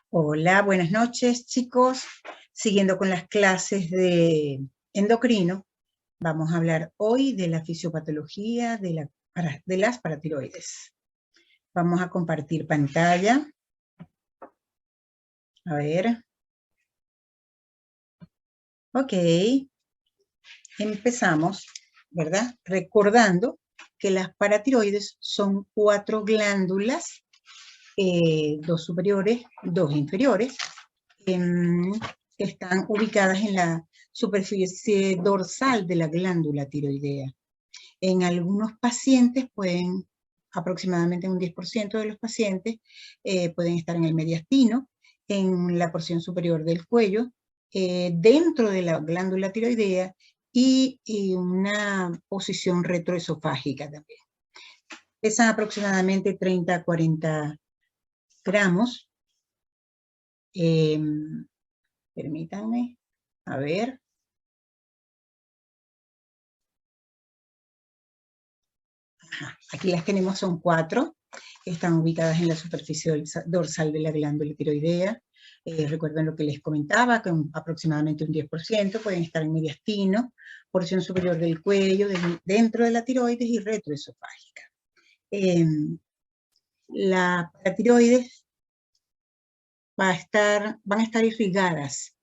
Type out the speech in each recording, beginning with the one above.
Hola, buenas noches, chicos. Siguiendo con las clases de endocrino, vamos a hablar hoy de la fisiopatología de las paratiroides. Vamos a compartir pantalla. A ver. Ok. Empezamos, ¿verdad? Recordando que las paratiroides son 4 glándulas, 2 superiores, 2 inferiores, están ubicadas en la superficie dorsal de la glándula tiroidea. En algunos pacientes aproximadamente un 10% de los pacientes pueden estar en el mediastino, en la porción superior del cuello, dentro de la glándula tiroidea y una posición retroesofágica también. Pesan aproximadamente 30 a 40 gramos. Permítanme, a ver. Aquí las tenemos, son 4, están ubicadas en la superficie dorsal de la glándula tiroidea. Recuerden lo que les comentaba, que aproximadamente un 10% pueden estar en mediastino, porción superior del cuello, dentro de la tiroides y retroesofágica. Las paratiroides van a estar irrigadas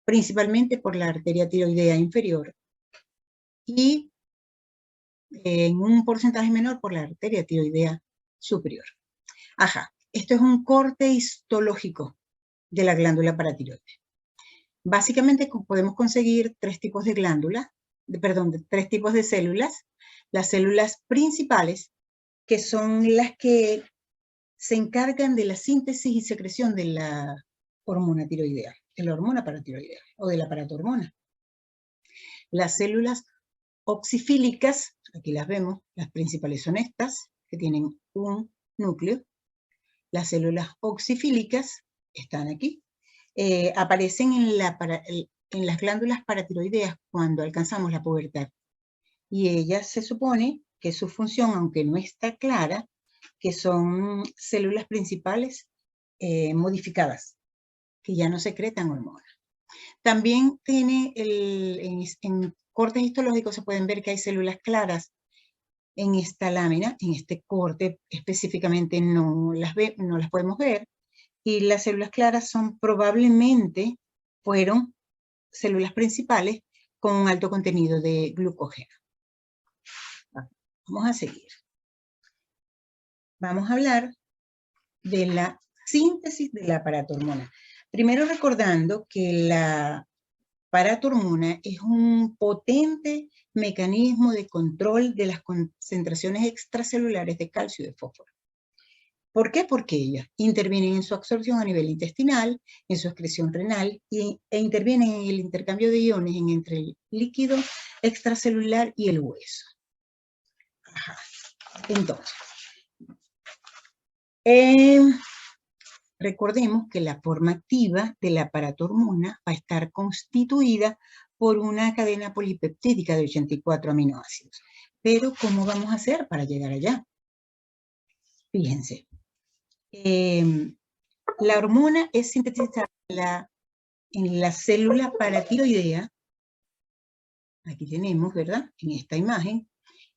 principalmente por la arteria tiroidea inferior y en un porcentaje menor por la arteria tiroidea superior. Esto es un corte histológico de la glándula paratiroide. Básicamente podemos conseguir 3 tipos de glándulas, de 3 tipos de células. Las células principales, que son las que se encargan de la síntesis y secreción de la hormona tiroidea, de la hormona paratiroidea o de la paratormona. Las células oxifílicas, aquí las vemos, las principales son estas, que tienen un núcleo. Las células oxifílicas están aquí. Aparecen en las glándulas paratiroideas cuando alcanzamos la pubertad. Y ellas se supone que su función, aunque no está clara, que son células principales modificadas, que ya no secretan hormonas. También tiene en cortes histológicos se pueden ver que hay células claras en esta lámina. En este corte específicamente no las podemos ver, y las células claras fueron células principales con un alto contenido de glucógeno. Vamos a seguir. Vamos a hablar de la síntesis de la paratormona. Primero recordando que la paratormona es un potente mecanismo de control de las concentraciones extracelulares de calcio y de fósforo. ¿Por qué? Porque ellas intervienen en su absorción a nivel intestinal, en su excreción renal e intervienen en el intercambio de iones entre el líquido extracelular y el hueso. Entonces, recordemos que la forma activa de la paratormona va a estar constituida por una cadena polipeptídica de 84 aminoácidos. Pero, ¿cómo vamos a hacer para llegar allá? Fíjense. La hormona es sintetizada en la célula paratiroidea. Aquí tenemos, ¿verdad? En esta imagen.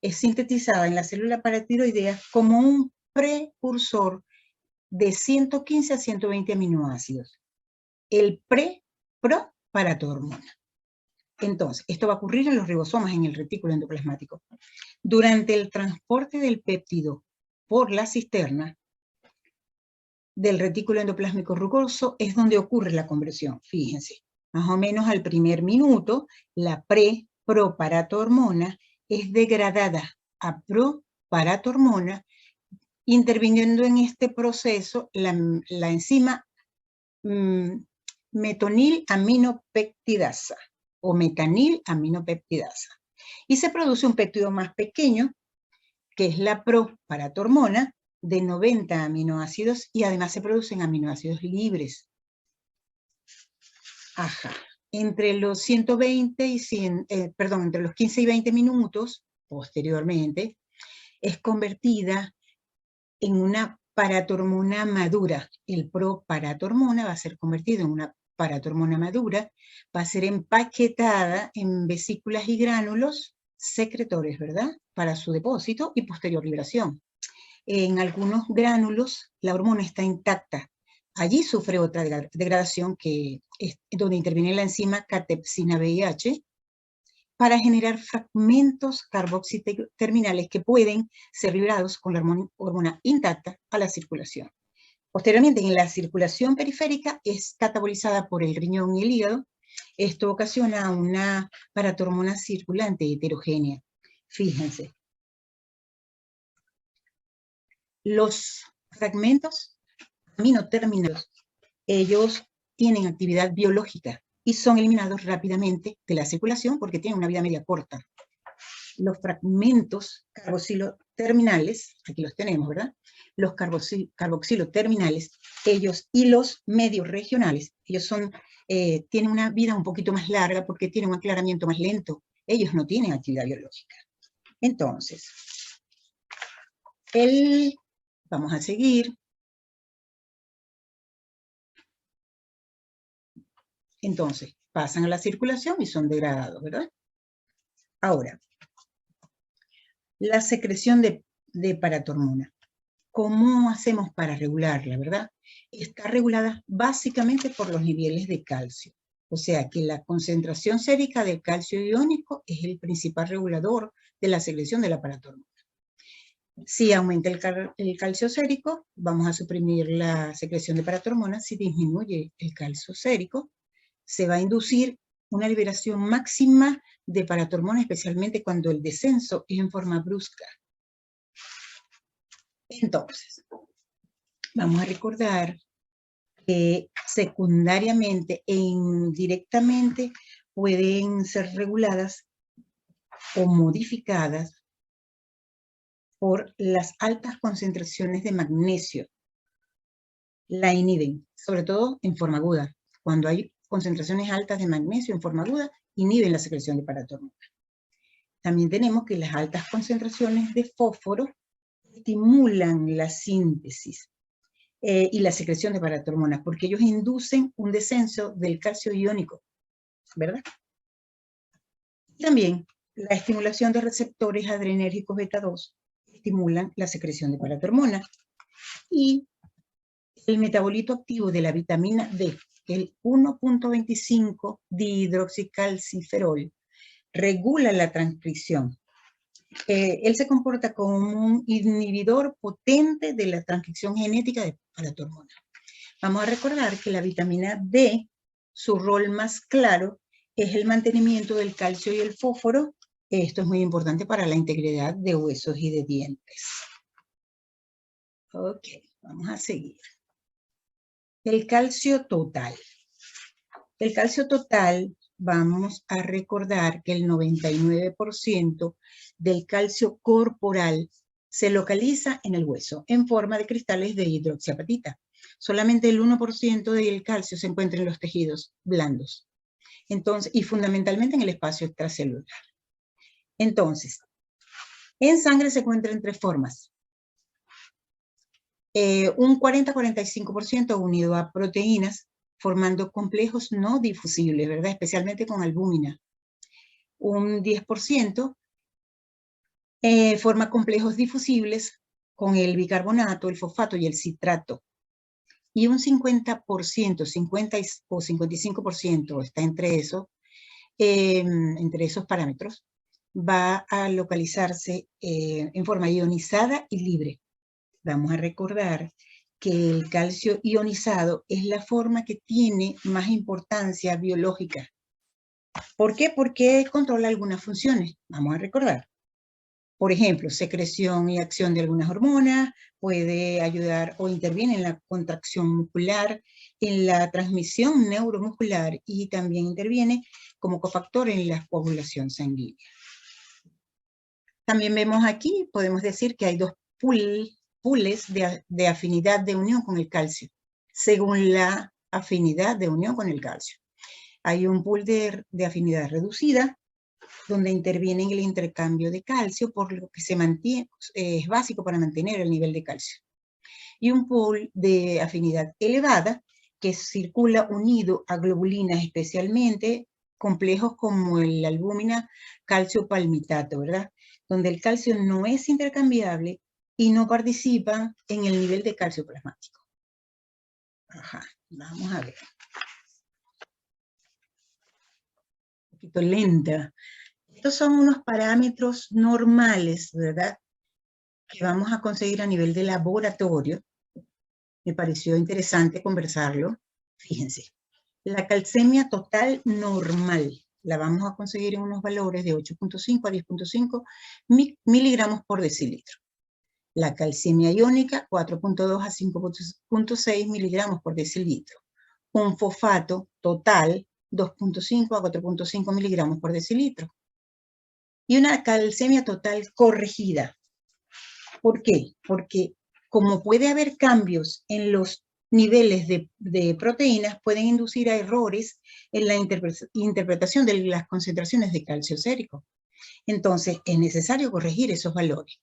Es sintetizada en la célula paratiroidea como un precursor de 115 a 120 aminoácidos. El pro-paratormona. Entonces, esto va a ocurrir en los ribosomas, en el retículo endoplasmático. Durante el transporte del péptido por la cisterna del retículo endoplásmico rugoso es donde ocurre la conversión. Fíjense, más o menos al primer minuto, la proparatormona es degradada a proparatormona, interviniendo en este proceso la enzima metonilaminopeptidasa o metanilaminopeptidasa. Y se produce un péptido más pequeño, que es la proparatormona, de 90 aminoácidos, y además se producen aminoácidos libres. Entre los 120 y entre los 15 y 20 minutos, posteriormente, es convertida en una paratormona madura. El proparatormona va a ser convertido en una paratormona madura, va a ser empaquetada en vesículas y gránulos secretores, ¿verdad? Para su depósito y posterior liberación. En algunos gránulos la hormona está intacta. Allí sufre otra degradación que es donde interviene la enzima catepsina VIH para generar fragmentos carboxiterminales que pueden ser liberados con la hormona intacta a la circulación. Posteriormente, en la circulación periférica es catabolizada por el riñón y el hígado. Esto ocasiona una paratormona circulante heterogénea. Fíjense. Los fragmentos aminoterminados, ellos tienen actividad biológica y son eliminados rápidamente de la circulación porque tienen una vida media corta. Los fragmentos carboxiloterminales, aquí los tenemos, ¿verdad? Los carboxiloterminales, ellos y los medios regionales, ellos tienen una vida un poquito más larga porque tienen un aclaramiento más lento. Ellos no tienen actividad biológica. Entonces, vamos a seguir. Entonces, pasan a la circulación y son degradados, ¿verdad? Ahora, la secreción de paratormona. ¿Cómo hacemos para regularla, verdad? Está regulada básicamente por los niveles de calcio. O sea que la concentración sérica del calcio iónico es el principal regulador de la secreción de la paratormona. Si aumenta el calcio sérico, vamos a suprimir la secreción de paratormona. Si disminuye el calcio sérico, se va a inducir una liberación máxima de paratormona, especialmente cuando el descenso es en forma brusca. Entonces, vamos a recordar que secundariamente e indirectamente pueden ser reguladas o modificadas por las altas concentraciones de magnesio. La inhiben, sobre todo en forma aguda. Cuando hay concentraciones altas de magnesio en forma aguda, inhiben la secreción de paratormona. También tenemos que las altas concentraciones de fósforo estimulan la síntesis y la secreción de paratormonas, porque ellos inducen un descenso del calcio iónico, ¿verdad? También la estimulación de receptores adrenérgicos beta 2 estimulan la secreción de paratormona. Y el metabolito activo de la vitamina D, el 1.25 dihidroxicalciferol, regula la transcripción. Él se comporta como un inhibidor potente de la transcripción genética de paratormona. Vamos a recordar que la vitamina D, su rol más claro es el mantenimiento del calcio y el fósforo. Esto es muy importante para la integridad de huesos y de dientes. Ok, vamos a seguir. El calcio total. El calcio total, vamos a recordar que el 99% del calcio corporal se localiza en el hueso en forma de cristales de hidroxiapatita. Solamente el 1% del calcio se encuentra en los tejidos blandos. Entonces, y fundamentalmente en el espacio extracelular. Entonces, en sangre se encuentra en tres formas. Un 40-45% unido a proteínas, formando complejos no difusibles, ¿verdad? Especialmente con albúmina. Un 10% forma complejos difusibles con el bicarbonato, el fosfato y el citrato. Y un 50%, 50 o 55% está entre esos parámetros, va a localizarse en forma ionizada y libre. Vamos a recordar que el calcio ionizado es la forma que tiene más importancia biológica. ¿Por qué? Porque controla algunas funciones. Vamos a recordar. Por ejemplo, secreción y acción de algunas hormonas, puede ayudar o interviene en la contracción muscular, en la transmisión neuromuscular y también interviene como cofactor en la coagulación sanguínea. También vemos aquí, podemos decir que hay dos pools de afinidad de unión con el calcio, según la afinidad de unión con el calcio. Hay un pool de afinidad reducida, donde interviene en el intercambio de calcio, por lo que se mantiene, es básico para mantener el nivel de calcio. y un pool de afinidad elevada que circula unido a globulinas especialmente complejos como la albúmina calcio palmitato, ¿verdad? Donde el calcio no es intercambiable y no participa en el nivel de calcio plasmático. Ajá, vamos a ver. Un poquito lenta. Estos son unos parámetros normales, ¿verdad? Que vamos a conseguir a nivel de laboratorio. Me pareció interesante conversarlo. Fíjense, la calcemia total normal la vamos a conseguir en unos valores de 8.5 a 10.5 miligramos por decilitro. La calcemia iónica, 4.2 a 5.6 miligramos por decilitro. Un fosfato total, 2.5 a 4.5 miligramos por decilitro. Y una calcemia total corregida. ¿Por qué? Porque como puede haber cambios en los niveles de proteínas, pueden inducir a errores en la interpretación de las concentraciones de calcio sérico. Entonces, es necesario corregir esos valores.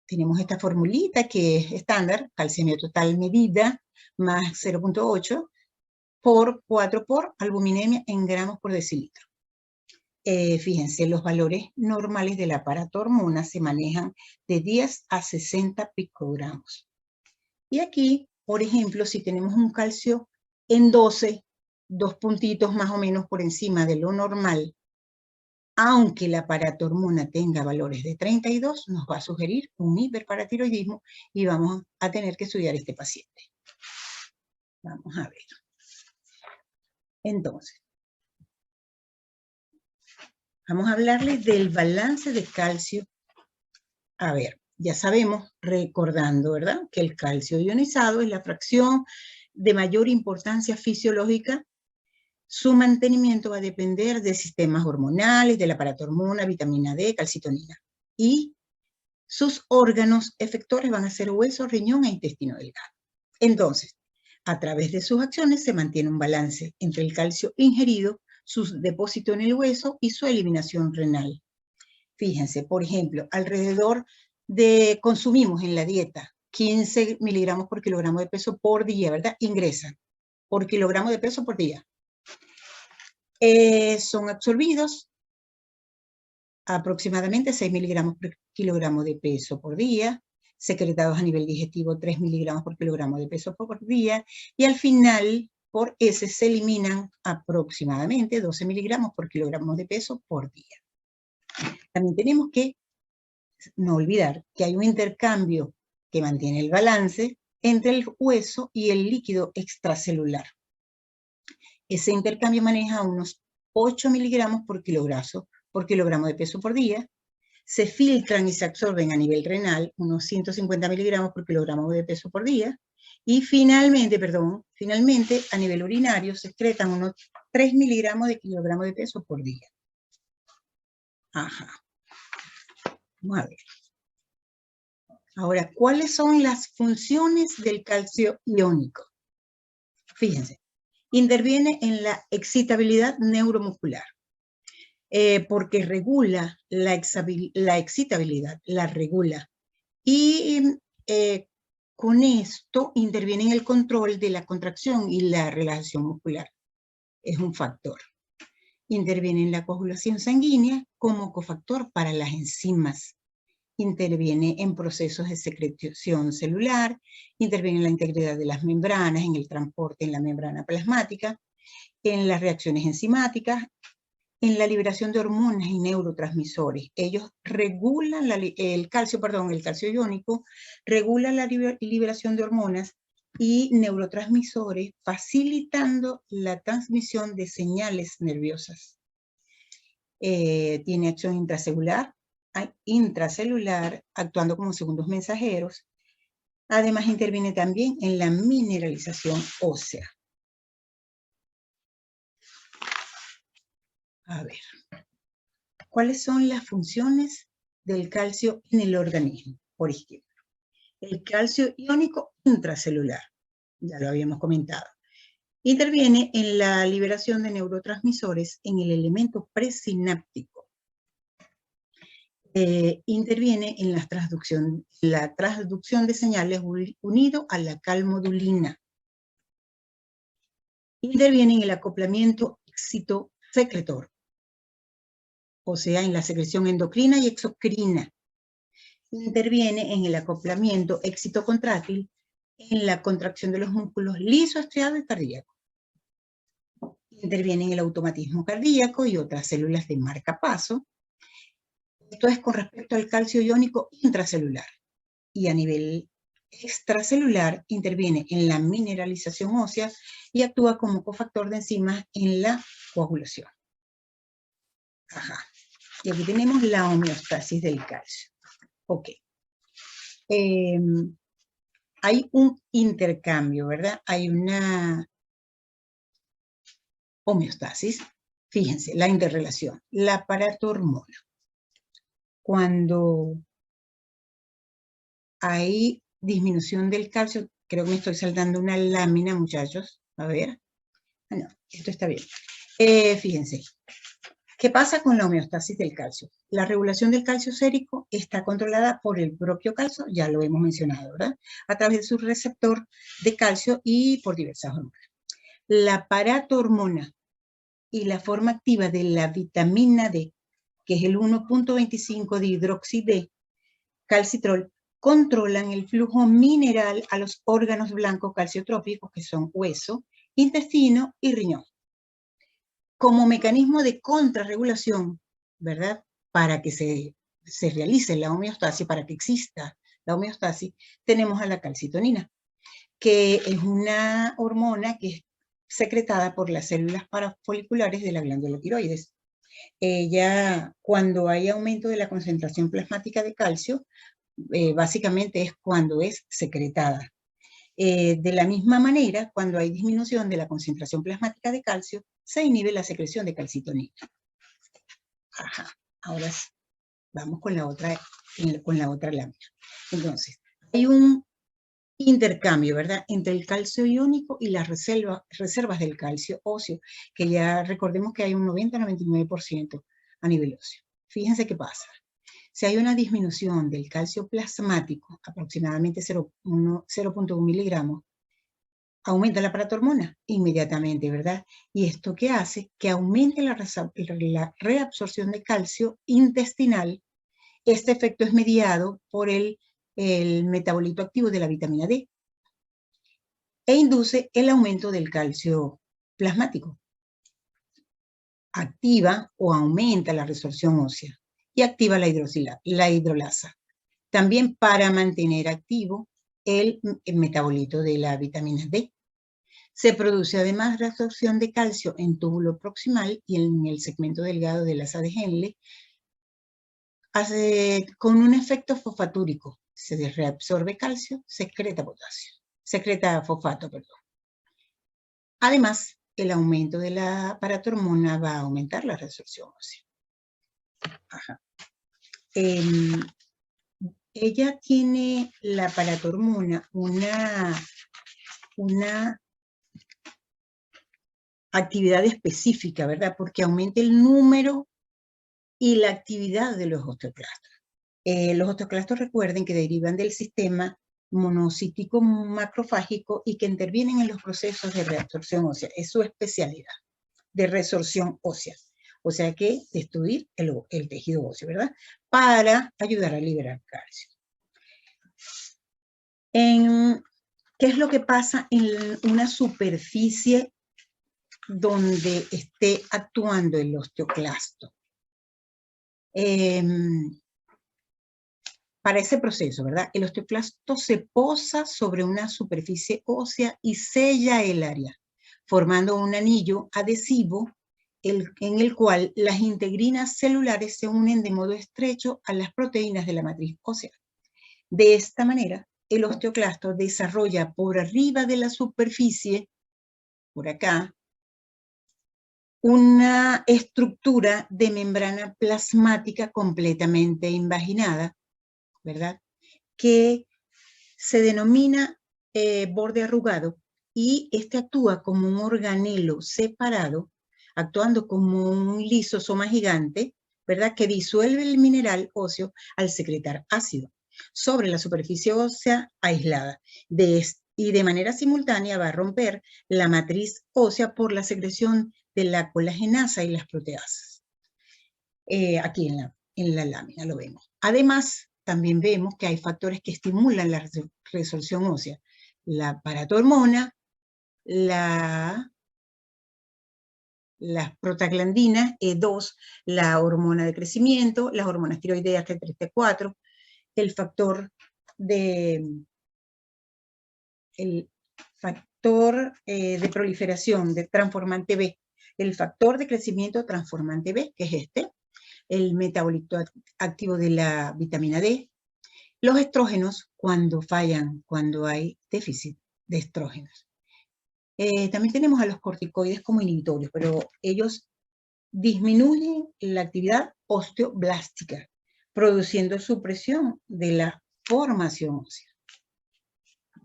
Tenemos esta formulita que es estándar, calcemia total medida más 0.8 por 4 por albuminemia en gramos por decilitro. Fíjense, los valores normales del aparato hormona se manejan de 10 a 60 picogramos. Y aquí, por ejemplo, si tenemos un calcio en 12, 2 puntitos más o menos por encima de lo normal, aunque el aparato hormona tenga valores de 32, nos va a sugerir un hiperparatiroidismo y vamos a tener que estudiar a este paciente. Vamos a ver. Entonces, vamos a hablarles del balance de calcio. A ver, ya sabemos, recordando, ¿verdad?, que el calcio ionizado es la fracción de mayor importancia fisiológica. Su mantenimiento va a depender de sistemas hormonales, del aparato hormona, vitamina D, calcitonina. Y sus órganos efectores van a ser hueso, riñón e intestino delgado. Entonces, a través de sus acciones se mantiene un balance entre el calcio ingerido, su depósito en el hueso y su eliminación renal. Fíjense, por ejemplo, alrededor de, consumimos en la dieta 15 miligramos por kilogramo de peso por día, ¿verdad? Ingresan por kilogramo de peso por día. Son absorbidos aproximadamente 6 miligramos por kilogramo de peso por día, secretados a nivel digestivo 3 miligramos por kilogramo de peso por día, y al final por heces se eliminan aproximadamente 12 miligramos por kilogramo de peso por día. También tenemos que no olvidar que hay un intercambio que mantiene el balance entre el hueso y el líquido extracelular. Ese intercambio maneja unos 8 miligramos por kilogramo de peso por día. Se filtran y se absorben a nivel renal unos 150 miligramos por kilogramo de peso por día. Y finalmente a nivel urinario se excretan unos 3 miligramos de kilogramo de peso por día. Ajá. Vamos a ver. Ahora, ¿cuáles son las funciones del calcio iónico? Fíjense, interviene en la excitabilidad neuromuscular, porque regula la excitabilidad, la regula. Y con esto interviene en el control de la contracción y la relajación muscular. Es un factor. Interviene en la coagulación sanguínea como cofactor para las enzimas. Interviene en procesos de secreción celular, interviene en la integridad de las membranas, en el transporte en la membrana plasmática, en las reacciones enzimáticas, en la liberación de hormonas y neurotransmisores. Ellos regulan el calcio iónico, regula la liberación de hormonas y neurotransmisores, facilitando la transmisión de señales nerviosas. Tiene acción intracelular, actuando como segundos mensajeros. Además, interviene también en la mineralización ósea. A ver, ¿cuáles son las funciones del calcio en el organismo? Por ejemplo, el calcio iónico intracelular, ya lo habíamos comentado. Interviene en la liberación de neurotransmisores en el elemento presináptico. interviene en la transducción de señales unido a la calmodulina. Interviene en el acoplamiento excitosecretor, o sea, en la secreción endocrina y exocrina. Interviene en el acoplamiento excitocontráctil, en la contracción de los músculos liso, estriado y cardíaco. Interviene en el automatismo cardíaco y otras células de marcapaso. Esto es con respecto al calcio iónico intracelular. Y a nivel extracelular interviene en la mineralización ósea y actúa como cofactor de enzimas en la coagulación. Ajá. Y aquí tenemos la homeostasis del calcio. Ok. Hay un intercambio, ¿verdad? Hay una homeostasis. Fíjense, la interrelación. La paratormona. Cuando hay disminución del calcio, creo que me estoy saltando una lámina, muchachos. A ver. Ah, no, esto está bien. Fíjense. ¿Qué pasa con la homeostasis del calcio? La regulación del calcio sérico está controlada por el propio calcio, ya lo hemos mencionado, ¿verdad? A través de su receptor de calcio y por diversas hormonas. La paratormona y la forma activa de la vitamina D, que es el 1.25 de hidroxi D, calcitrol, controlan el flujo mineral a los órganos blancos calciotrópicos, que son hueso, intestino y riñón. Como mecanismo de contrarregulación, ¿verdad? Para que se realice la homeostasis, para que exista la homeostasis, tenemos a la calcitonina, que es una hormona que es secretada por las células parafoliculares de la glándula tiroides. Ella, cuando hay aumento de la concentración plasmática de calcio, básicamente es cuando es secretada. De la misma manera, cuando hay disminución de la concentración plasmática de calcio, se inhibe la secreción de calcitonina. Ajá, ahora sí, vamos con la otra lámina. Entonces, hay un intercambio, ¿verdad?, entre el calcio iónico y las reservas del calcio óseo, que ya recordemos que hay un 90-99% a nivel óseo. Fíjense qué pasa. Si hay una disminución del calcio plasmático, aproximadamente 0.1 miligramos, aumenta la paratormona inmediatamente, ¿verdad? ¿Y esto qué hace? Que aumente la reabsorción de calcio intestinal. Este efecto es mediado por el metabolito activo de la vitamina D e induce el aumento del calcio plasmático. Activa o aumenta la resorción ósea y activa la hidrolasa. También para mantener activo el metabolito de la vitamina D. Se produce además reabsorción de calcio en túbulo proximal y en el segmento delgado del asa de Henle, con un efecto fosfatúrico. Se reabsorbe calcio, secreta fosfato, perdón. Además, el aumento de la paratormona va a aumentar la reabsorción ósea. Ajá. Ella tiene, la paratormona, una actividad específica, ¿verdad? Porque aumenta el número y la actividad de los osteoclastos. Los osteoclastos, recuerden que derivan del sistema monocítico macrofágico y que intervienen en los procesos de reabsorción ósea. Es su especialidad, de resorción ósea. O sea que destruir el tejido óseo, ¿verdad? Para ayudar a liberar calcio. ¿Qué es lo que pasa en una superficie donde esté actuando el osteoclasto? Para ese proceso, ¿verdad? El osteoclasto se posa sobre una superficie ósea y sella el área, formando un anillo adhesivo en el cual las integrinas celulares se unen de modo estrecho a las proteínas de la matriz ósea. De esta manera, el osteoclasto desarrolla por arriba de la superficie, por acá, una estructura de membrana plasmática completamente invaginada, ¿verdad?, que se denomina borde arrugado, y este actúa como un organelo separado, actuando como un lisosoma gigante, ¿verdad? Que disuelve el mineral óseo al secretar ácido sobre la superficie ósea aislada. Y de manera simultánea va a romper la matriz ósea por la secreción de la colagenasa y las proteasas. Aquí en la lámina lo vemos. Además, también vemos que hay factores que estimulan la resorción ósea. La paratormona, las prostaglandinas E2, la hormona de crecimiento, las hormonas tiroideas T3, T4, el factor de proliferación de transformante B, el factor de crecimiento transformante B, que es este, el metabolito activo de la vitamina D, los estrógenos cuando fallan, cuando hay déficit de estrógenos. También tenemos a los corticoides como inhibitorios, pero ellos disminuyen la actividad osteoblástica, produciendo supresión de la formación ósea.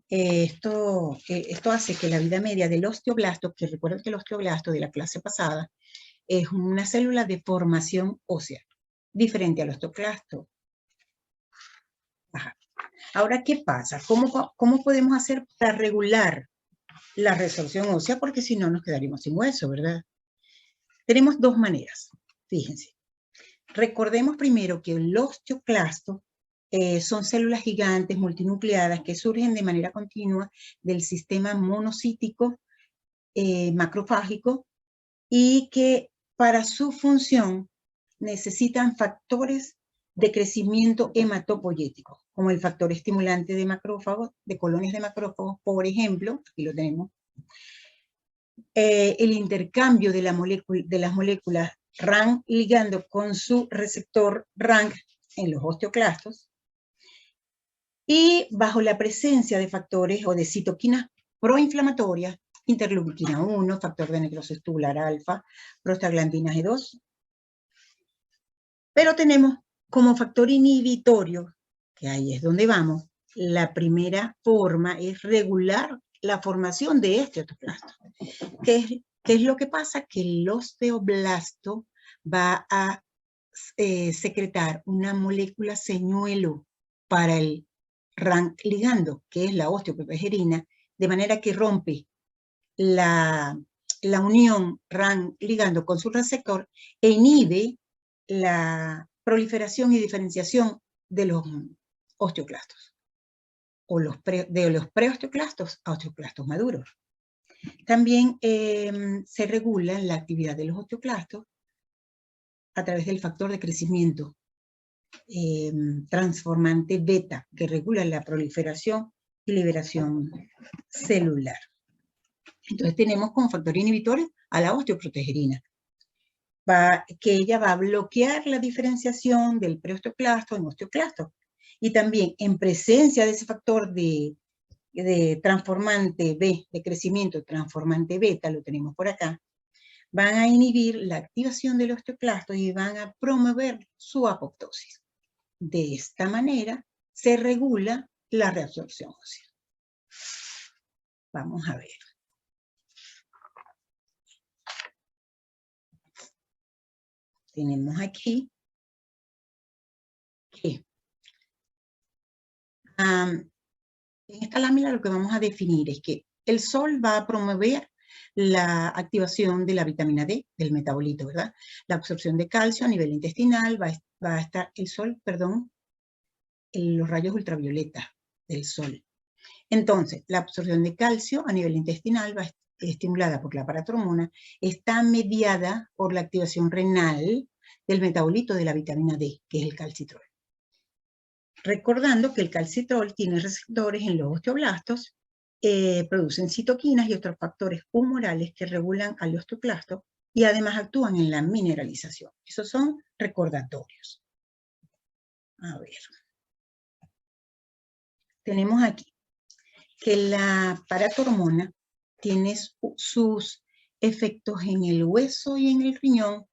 Esto hace que la vida media del osteoblasto, que recuerden que el osteoblasto de la clase pasada es una célula de formación ósea, diferente al osteoclasto. Ajá. Ahora, ¿qué pasa? ¿Cómo podemos hacer para regular la resorción ósea? Porque si no, nos quedaríamos sin hueso, ¿verdad? Tenemos dos maneras, fíjense. Recordemos primero que el osteoclasto son células gigantes multinucleadas que surgen de manera continua del sistema monocítico macrofágico y que para su función necesitan factores de crecimiento hematopoyético, como el factor estimulante de macrófagos, de colonias de macrófagos, por ejemplo, aquí lo tenemos, el intercambio de las moléculas RAN ligando con su receptor RANG en los osteoclastos, y bajo la presencia de factores o de citoquinas proinflamatorias, interleuquina 1, factor de necrosis tubular alfa, prostaglandina G2. Pero tenemos como factor inhibitorio, que ahí es donde vamos, la primera forma es regular la formación de este osteoclasto. ¿Qué es lo que pasa? Que el osteoblasto va a secretar una molécula señuelo para el RANG ligando, que es la osteoprotegerina, de manera que rompe la unión RAN ligando con su receptor e inhibe la proliferación y diferenciación de los osteoclastos, o de los preosteoclastos a osteoclastos maduros. También se regula la actividad de los osteoclastos a través del factor de crecimiento transformante beta, que regula la proliferación y liberación celular. Entonces tenemos como factor inhibitorio a la osteoprotegerina, que ella va a bloquear la diferenciación del preosteoclasto en osteoclasto. Y también en presencia de ese factor de transformante B, de crecimiento transformante beta, lo tenemos por acá, van a inhibir la activación del osteoclasto y van a promover su apoptosis. De esta manera se regula la reabsorción ósea. Vamos a ver. Tenemos aquí que en esta lámina lo que vamos a definir es que el sol va a promover la activación de la vitamina D, del metabolito, ¿verdad? La absorción de calcio a nivel intestinal, va a estar el sol, perdón, los rayos ultravioleta del sol. Entonces, la absorción de calcio a nivel intestinal va a estar estimulada por la paratormona, está mediada por la activación renal del metabolito de la vitamina D, que es el calcitrol. Recordando que el calcitrol tiene receptores en los osteoblastos, producen citoquinas y otros factores humorales que regulan al osteoclasto y además actúan en la mineralización. Esos son recordatorios. A ver. Tenemos aquí que la paratormona tiene sus efectos en el hueso y en el riñón.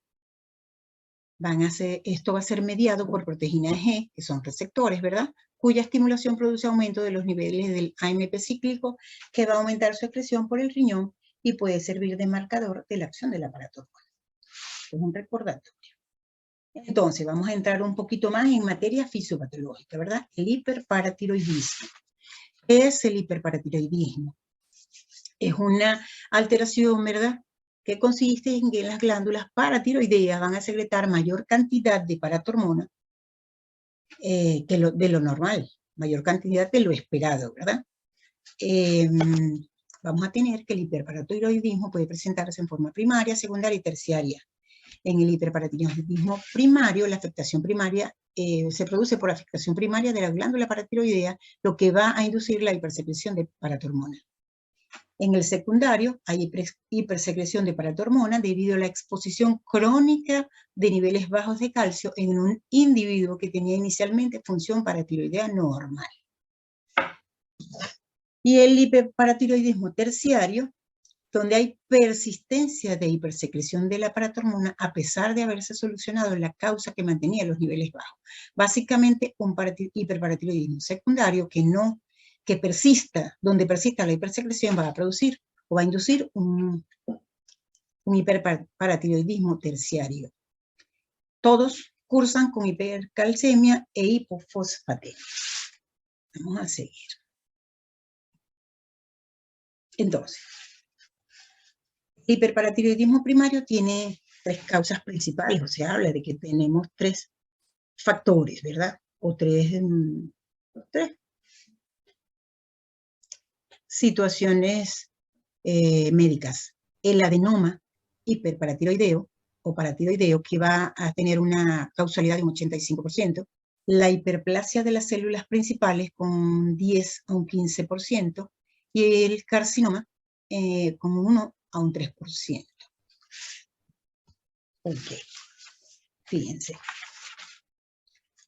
Esto va a ser mediado por proteína G, que son receptores, ¿verdad? Cuya estimulación produce aumento de los niveles del AMP cíclico, que va a aumentar su excreción por el riñón y puede servir de marcador de la acción de la paratormona. Es un recordatorio. Entonces, vamos a entrar un poquito más en materia fisiopatológica, ¿verdad? El hiperparatiroidismo. ¿Qué es el hiperparatiroidismo? Es una alteración, ¿verdad?, que consiste en que las glándulas paratiroideas van a secretar mayor cantidad de paratormona de lo normal, mayor cantidad de lo esperado, ¿verdad? Vamos a tener que el hiperparatiroidismo puede presentarse en forma primaria, secundaria y terciaria. En el hiperparatiroidismo primario, la afectación primaria se produce por afectación primaria de la glándula paratiroidea, lo que va a inducir la hipersecreción de paratormona. En el secundario hay hipersecreción de paratormona debido a la exposición crónica de niveles bajos de calcio en un individuo que tenía inicialmente función paratiroidea normal. Y el hiperparatiroidismo terciario, donde hay persistencia de hipersecreción de la paratormona a pesar de haberse solucionado la causa que mantenía los niveles bajos. Básicamente un hiperparatiroidismo secundario que persista, donde persista la hipersecreción va a producir o va a inducir un hiperparatiroidismo terciario. Todos cursan con hipercalcemia e hipofosfatemia. Vamos a seguir. Entonces, el hiperparatiroidismo primario tiene 3 causas principales, o sea, habla de que tenemos 3 factores, ¿verdad? O 3 situaciones médicas. El adenoma hiperparatiroideo o paratiroideo, que va a tener una causalidad de un 85%, la hiperplasia de las células principales con 10 a un 15%, y el carcinoma con 1 a un 3%. Ok, fíjense.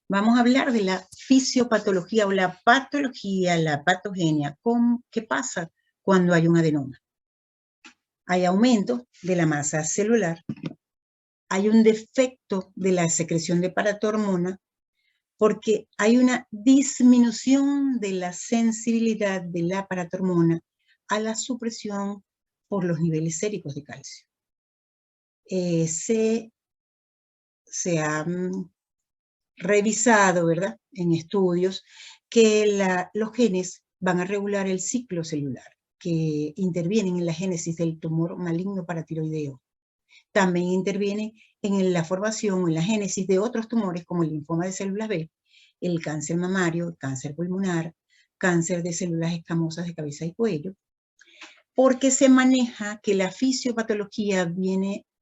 Vamos a hablar de la fisiopatología o la patología, la patogenia. ¿Qué pasa cuando hay un adenoma? Hay aumento de la masa celular, hay un defecto de la secreción de paratormona, porque hay una disminución de la sensibilidad de la paratormona a la supresión por los niveles séricos de calcio. Se ha revisado, ¿verdad?, en estudios que los genes van a regular el ciclo celular, que intervienen en la génesis del tumor maligno paratiroideo. También interviene en la formación o en la génesis de otros tumores como el linfoma de células B, el cáncer mamario, el cáncer pulmonar, cáncer de células escamosas de cabeza y cuello, porque se maneja que la fisiopatología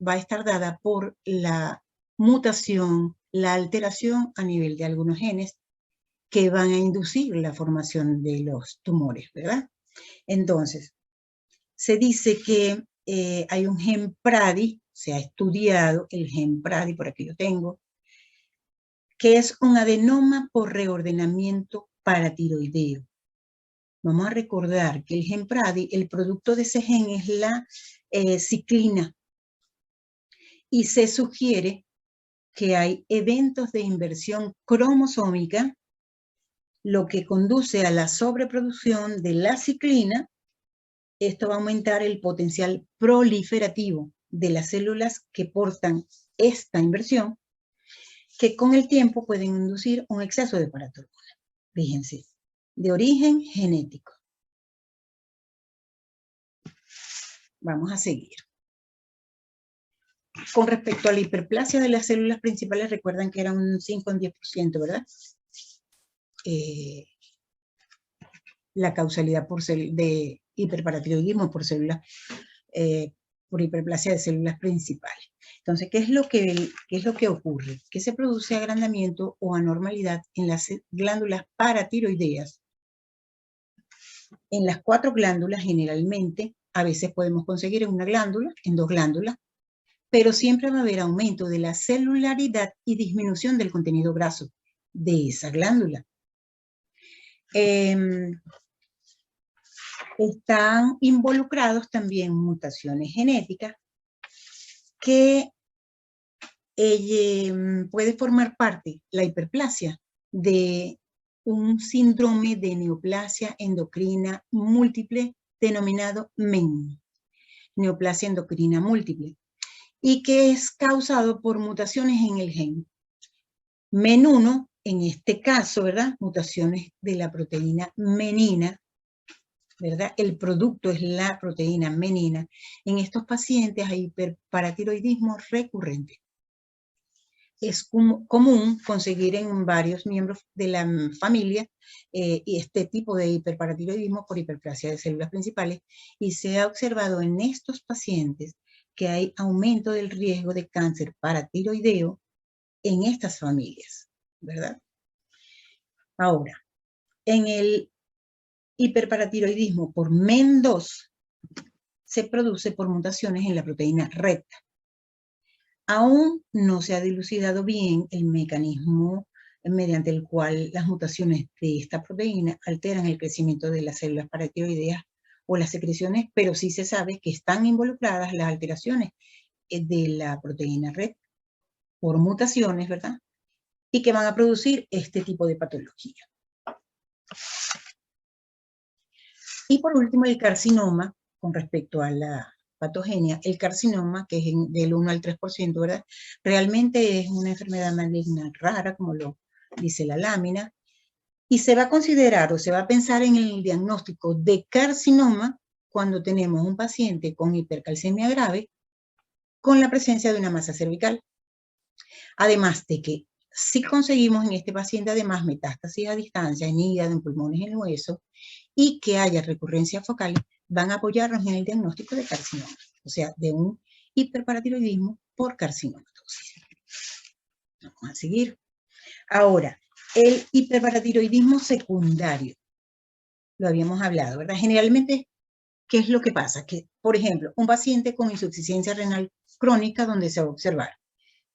va a estar dada por la mutación, la alteración a nivel de algunos genes que van a inducir la formación de los tumores, ¿verdad? Entonces, se dice que hay un gen PRADI, se ha estudiado el gen PRADI, por aquí lo tengo, que es un adenoma por reordenamiento paratiroideo. Vamos a recordar que el gen PRADI, el producto de ese gen es la ciclina, y se sugiere que hay eventos de inversión cromosómica, lo que conduce a la sobreproducción de la ciclina. Esto va a aumentar el potencial proliferativo de las células que portan esta inversión, que con el tiempo pueden inducir un exceso de paratormona. Fíjense, de origen genético. Vamos a seguir. Con respecto a la hiperplasia de las células principales, recuerdan que era un 5 en 10%, ¿verdad? La causalidad de hiperparatiroidismo por células, por hiperplasia de células principales. Entonces, ¿qué es lo que ocurre? Que se produce agrandamiento o anormalidad en las glándulas paratiroideas. En las 4 glándulas, generalmente, a veces podemos conseguir en una glándula, en 2 glándulas, pero siempre va a haber aumento de la celularidad y disminución del contenido graso de esa glándula. Están involucrados también mutaciones genéticas que puede formar parte, la hiperplasia, de un síndrome de neoplasia endocrina múltiple denominado MEN, neoplasia endocrina múltiple, y que es causado por mutaciones en el gen MEN1, en este caso, ¿verdad? Mutaciones de la proteína menina, ¿verdad? El producto es la proteína menina. En estos pacientes hay hiperparatiroidismo recurrente. Es común conseguir en varios miembros de la familia este tipo de hiperparatiroidismo por hiperplasia de células principales, y se ha observado en estos pacientes que hay aumento del riesgo de cáncer paratiroideo en estas familias, ¿verdad? Ahora, en el hiperparatiroidismo por MEN2 se produce por mutaciones en la proteína RET. Aún no se ha dilucidado bien el mecanismo mediante el cual las mutaciones de esta proteína alteran el crecimiento de las células paratiroideas o las secreciones, pero sí se sabe que están involucradas las alteraciones de la proteína RET por mutaciones, ¿verdad? Y que van a producir este tipo de patología. Y por último, el carcinoma, con respecto a la patogenia, el carcinoma, que es del 1 al 3%, ¿verdad? Realmente es una enfermedad maligna rara, como lo dice la lámina, y se va a considerar o se va a pensar en el diagnóstico de carcinoma cuando tenemos un paciente con hipercalcemia grave con la presencia de una masa cervical. Además de que si conseguimos en este paciente además metástasis a distancia en hígado, en pulmones, en hueso, y que haya recurrencia focal, van a apoyarnos en el diagnóstico de carcinoma, o sea, de un hiperparatiroidismo por carcinomatosis. Vamos a seguir. Ahora, el hiperparatiroidismo secundario, lo habíamos hablado, ¿verdad? Generalmente, ¿qué es lo que pasa? Que, por ejemplo, un paciente con insuficiencia renal crónica, donde se va a observar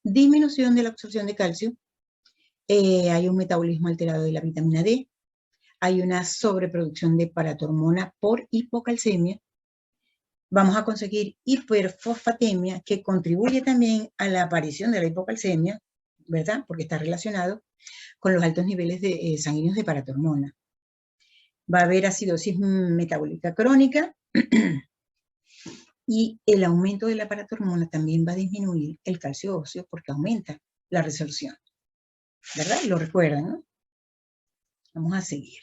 disminución de la absorción de calcio, hay un metabolismo alterado de la vitamina D, hay una sobreproducción de paratormona por hipocalcemia, vamos a conseguir hiperfosfatemia, que contribuye también a la aparición de la hipocalcemia, ¿verdad? Porque está relacionado con los altos niveles de sanguíneos de paratormona. Va a haber acidosis metabólica crónica y el aumento de la paratormona también va a disminuir el calcio óseo porque aumenta la resorción, ¿verdad? Lo recuerdan, ¿no? Vamos a seguir.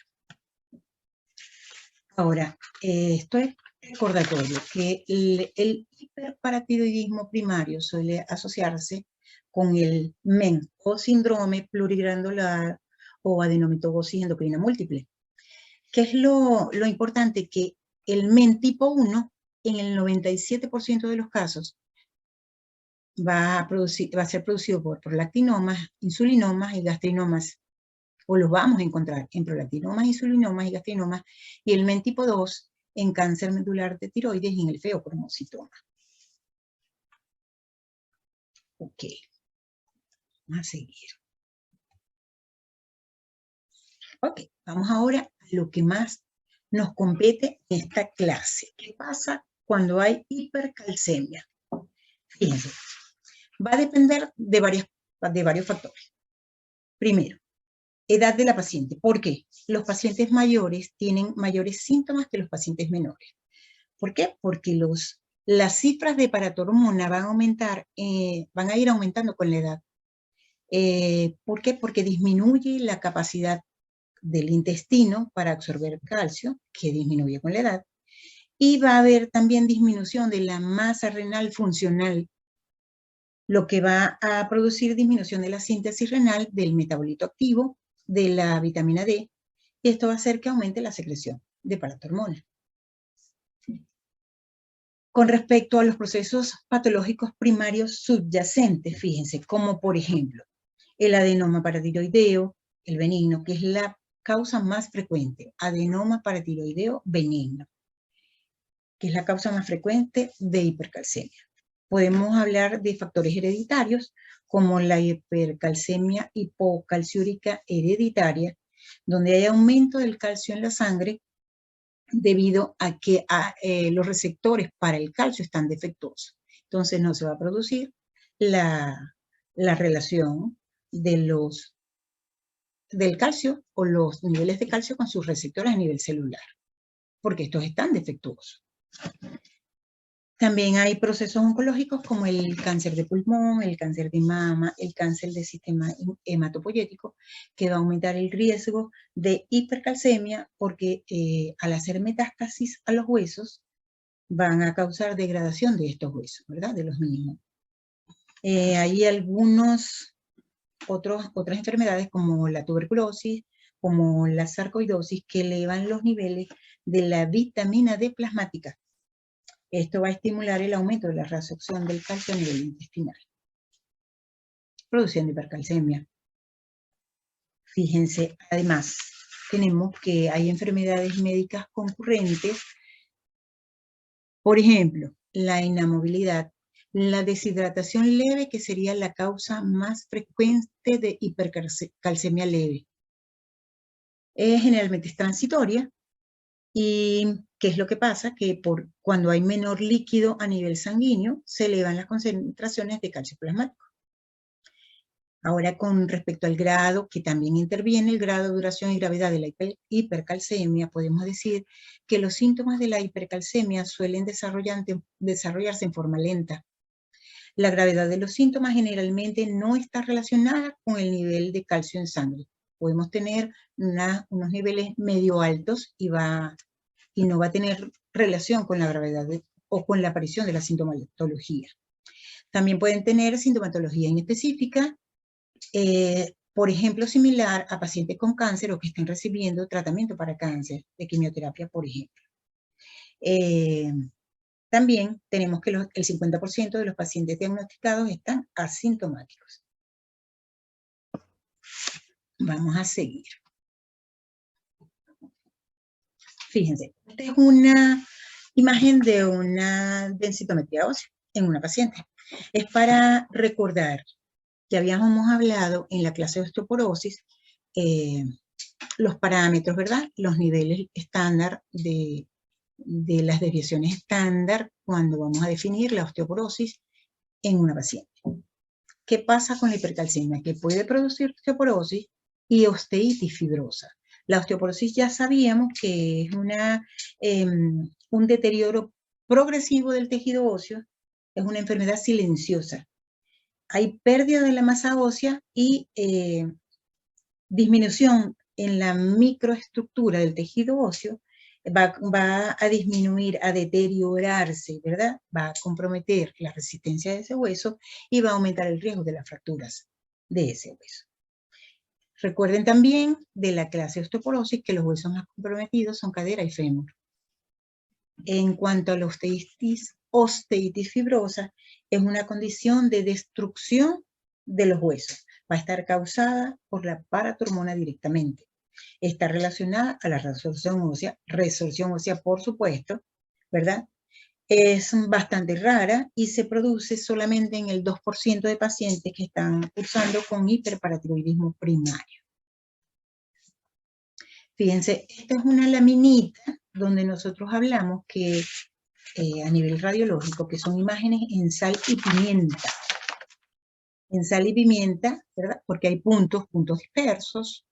Ahora, esto es recordatorio, que el hiperparatiroidismo primario suele asociarse con el MEN o síndrome pluriglandular o adenomatosis endocrina múltiple. ¿Qué es lo importante? Que el MEN tipo 1, en el 97% de los casos, va a ser producido por prolactinomas, insulinomas y gastrinomas, o los vamos a encontrar en prolactinomas, insulinomas y gastrinomas, y el MEN tipo 2 en cáncer medular de tiroides y en el feocromocitoma. Ok, vamos a seguir. Ok, vamos ahora a lo que más nos compete en esta clase. ¿Qué pasa cuando hay hipercalcemia? Fíjense, va a depender de varios factores. Primero, edad de la paciente. ¿Por qué? Los pacientes mayores tienen mayores síntomas que los pacientes menores. ¿Por qué? Porque las cifras de paratormona van a aumentar, van a ir aumentando con la edad. ¿Por qué? Porque disminuye la capacidad del intestino para absorber calcio, que disminuye con la edad, y va a haber también disminución de la masa renal funcional, lo que va a producir disminución de la síntesis renal del metabolito activo de la vitamina D, y esto va a hacer que aumente la secreción de paratormona. Con respecto a los procesos patológicos primarios subyacentes, fíjense, como por ejemplo el adenoma paratiroideo, el benigno, que es la causa más frecuente, adenoma paratiroideo benigno, que es la causa más frecuente de hipercalcemia. Podemos hablar de factores hereditarios, como la hipercalcemia hipocalciúrica hereditaria, donde hay aumento del calcio en la sangre debido a que los receptores para el calcio están defectuosos. Entonces no se va a producir la relación del calcio o los niveles de calcio con sus receptores a nivel celular, porque estos están defectuosos. También hay procesos oncológicos como el cáncer de pulmón, el cáncer de mama, el cáncer del sistema hematopoyético, que va a aumentar el riesgo de hipercalcemia porque al hacer metástasis a los huesos van a causar degradación de estos huesos, ¿verdad? De los mismos. Hay otras enfermedades como la tuberculosis, como la sarcoidosis, que elevan los niveles de la vitamina D plasmática. Esto va a estimular el aumento de la reabsorción del calcio a nivel intestinal, produciendo hipercalcemia. Fíjense, además, tenemos que hay enfermedades médicas concurrentes, por ejemplo, la inamovilidad, la deshidratación leve, que sería la causa más frecuente de hipercalcemia leve. Generalmente es transitoria. ¿Y qué es lo que pasa? Que cuando hay menor líquido a nivel sanguíneo, se elevan las concentraciones de calcio plasmático. Ahora, con respecto al grado, que también interviene el grado, duración y gravedad de la hipercalcemia, podemos decir que los síntomas de la hipercalcemia suelen desarrollarse en forma lenta. La gravedad de los síntomas generalmente no está relacionada con el nivel de calcio en sangre. Podemos tener unos niveles medio altos y no va a tener relación con la gravedad o con la aparición de la sintomatología. También pueden tener sintomatología inespecífica, por ejemplo, similar a pacientes con cáncer o que estén recibiendo tratamiento para cáncer, de quimioterapia, por ejemplo. También tenemos que el 50% de los pacientes diagnosticados están asintomáticos. Vamos a seguir. Fíjense, esta es una imagen de una densitometría ósea en una paciente. Es para recordar que habíamos hablado en la clase de osteoporosis, los parámetros, ¿verdad? Los niveles estándar de las desviaciones estándar cuando vamos a definir la osteoporosis en una paciente. ¿Qué pasa con la hipercalcemia? Que puede producir osteoporosis y osteitis fibrosa. La osteoporosis ya sabíamos que es un deterioro progresivo del tejido óseo, es una enfermedad silenciosa. Hay pérdida de la masa ósea y disminución en la microestructura del tejido óseo, va a disminuir, a deteriorarse, ¿verdad? Va a comprometer la resistencia de ese hueso y va a aumentar el riesgo de las fracturas de ese hueso. Recuerden también de la clase de osteoporosis que los huesos más comprometidos son cadera y fémur. En cuanto a la osteitis fibrosa, es una condición de destrucción de los huesos. Va a estar causada por la paratormona directamente. Está relacionada a la resorción ósea, por supuesto, ¿verdad? Es bastante rara y se produce solamente en el 2% de pacientes que están cursando con hiperparatiroidismo primario. Fíjense, esta es una laminita donde nosotros hablamos que a nivel radiológico, que son imágenes en sal y pimienta. En sal y pimienta, ¿verdad? Porque hay puntos dispersos,